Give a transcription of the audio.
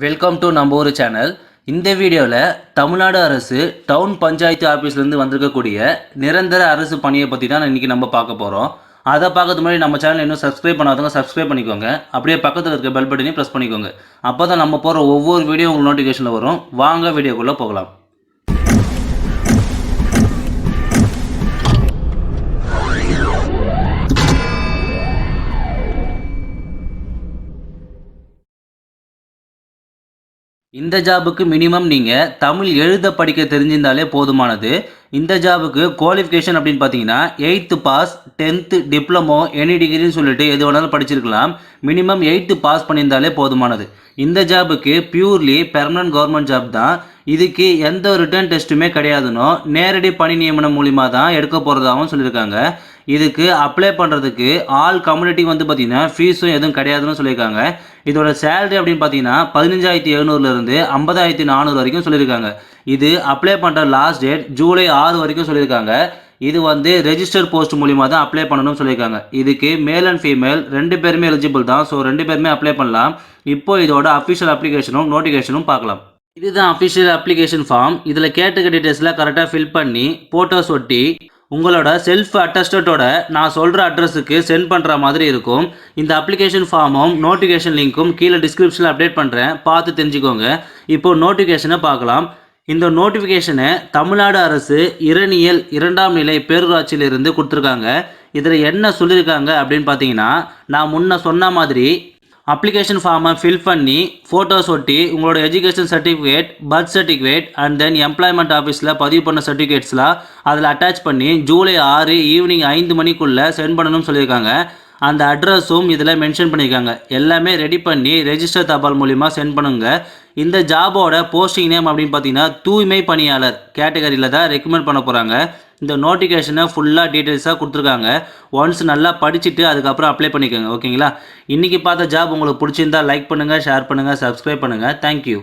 Welcome to நம்ம ஊர் channel. இந்த வீடியோவில் தமிழ்நாடு அரசு டவுன் பஞ்சாயத்து ஆஃபீஸ்லேருந்து வந்திருக்கக்கூடிய நிரந்தர அரசு பணியை பற்றி தான் இன்றைக்கி நம்ம பார்க்க போகிறோம். அதை பார்க்கறது முன்னாடி நம்ம சேனல் இன்னும் சப்ஸ்கிரைப் பண்ணாதவங்க சப்ஸ்கிரைப் பண்ணிக்கோங்க. அப்படியே பக்கத்தில் இருக்க பெல் பட்டனையும் ப்ரெஸ் பண்ணிக்கோங்க. அப்போ தான் நம்ம போகிற ஒவ்வொரு வீடியோ உங்களுக்கு நோட்டிஃபிகேஷனில் வரும். வாங்க வீடியோக்குள்ளே போகலாம். இந்த ஜாபுக்கு மினிமம் நீங்கள் தமிழ் எழுத படிக்க தெரிஞ்சிருந்தாலே போதுமானது. இந்த ஜாபுக்கு குவாலிஃபிகேஷன் அப்படின்னு பார்த்தீங்கன்னா 8th pass, 10th diploma, any டிகிரின்னு சொல்லிட்டு எது வேணாலும் படிச்சிருக்கலாம். மினிமம் 8th பாஸ் பண்ணியிருந்தாலே போதுமானது. இந்த ஜாபுக்கு பியூர்லி பெர்மனன்ட் கவர்மெண்ட் ஜாப் தான். இதுக்கு எந்த ரிட்டன் டெஸ்ட்டுமே கிடையாதுன்னு நேரடி பணி நியமனம் மூலிமா தான் எடுக்க போகிறதாகவும் சொல்லியிருக்காங்க. இதுக்கு அப்ளை பண்ணுறதுக்கு ஆல் கம்யூனிட்டி வந்து பார்த்திங்கன்னா ஃபீஸும் எதுவும் கிடையாதுன்னு சொல்லியிருக்காங்க. இதோட சேலரி அப்படின்னு பார்த்தீங்கன்னா 15,700லேருந்து 50,400 வரைக்கும் சொல்லியிருக்காங்க. இது அப்ளை பண்ணுற லாஸ்ட் டேட் ஜூலை 6 வரைக்கும் சொல்லியிருக்காங்க. இது வந்து ரெஜிஸ்டர் போஸ்ட் மூலிமா தான் அப்ளை பண்ணணும்னு சொல்லியிருக்காங்க. இதுக்கு மேல் அண்ட் ஃபீமேல் 2 பேருமே எலிஜிபிள் தான். ஸோ 2 பேருமே அப்ளை பண்ணலாம். இப்போ இதோட அஃபிஷியல் அப்ளிகேஷனும் நோட்டிஃபிகேஷனும் பார்க்கலாம். இதுதான் அஃபிஷியல் அப்ளிகேஷன் ஃபார்ம். இதில் கேட்டுக்க டீட்டெயில்ஸ்லாம் கரெக்டாக ஃபில் பண்ணி ஃபோட்டோஸ் ஒட்டி உங்களோட செல்ஃப் அட்டஸ்டடோட நான் சொல்கிற அட்ரஸுக்கு சென்ட் பண்ணுற மாதிரி இருக்கும். இந்த அப்ளிகேஷன் ஃபார்மும் நோட்டிஃபிகேஷன் லிங்க்கும் கீழே டிஸ்கிரிப்ஷனில் அப்டேட் பண்ணுறேன், பார்த்து தெரிஞ்சுக்கோங்க. இப்போது நோட்டிஃபிகேஷனை பார்க்கலாம். இந்த நோட்டிஃபிகேஷனை தமிழ்நாடு அரசு இரணியல் 2ஆம் நிலை பேரூராட்சியிலிருந்து கொடுத்துருக்காங்க. இதில் என்ன சொல்லியிருக்காங்க அப்படின்னு பார்த்தீங்கன்னா, நான் முன்ன சொன்ன மாதிரி அப்ளிகேஷன் ஃபார்மை ஃபில் பண்ணி ஃபோட்டோஸ் ஒட்டி உங்களோட education certificate, birth certificate and then employment ஆஃபீஸில் பதிவு பண்ண சர்டிஃபிகேட்ஸ்லாம் அதில் அட்டாச் பண்ணி ஜூலை 6 ஈவினிங் 5 மணிக்குள்ளே சென்ட் பண்ணணும்னு சொல்லியிருக்காங்க. அந்த அட்ரஸும் இதில் மென்ஷன் பண்ணியிருக்காங்க. எல்லாமே ரெடி பண்ணி ரெஜிஸ்டர் தபால் மூலிமா சென்ட் பண்ணுங்க. இந்த ஜாபோட போஸ்டிங் நேம் அப்படின்னு பார்த்தீங்கன்னா தூய்மை பணியாளர் கேட்டகரியில் தான் ரெக்கமெண்ட் பண்ண போகிறாங்க. இந்த நோட்டிஃபிகேஷனை ஃபுல்லாக டீட்டெயில்ஸாக கொடுத்துருக்காங்க. ஒன்ஸ் நல்லா படிச்சுட்டு அதுக்கப்புறம் அப்ளை பண்ணிக்கோங்க. ஓகேங்களா? இன்றைக்கி பார்த்த ஜாப் உங்களுக்கு பிடிச்சிருந்தா லைக் பண்ணுங்கள், ஷேர் பண்ணுங்கள், சப்ஸ்கிரைப் பண்ணுங்கள். தேங்க்யூ.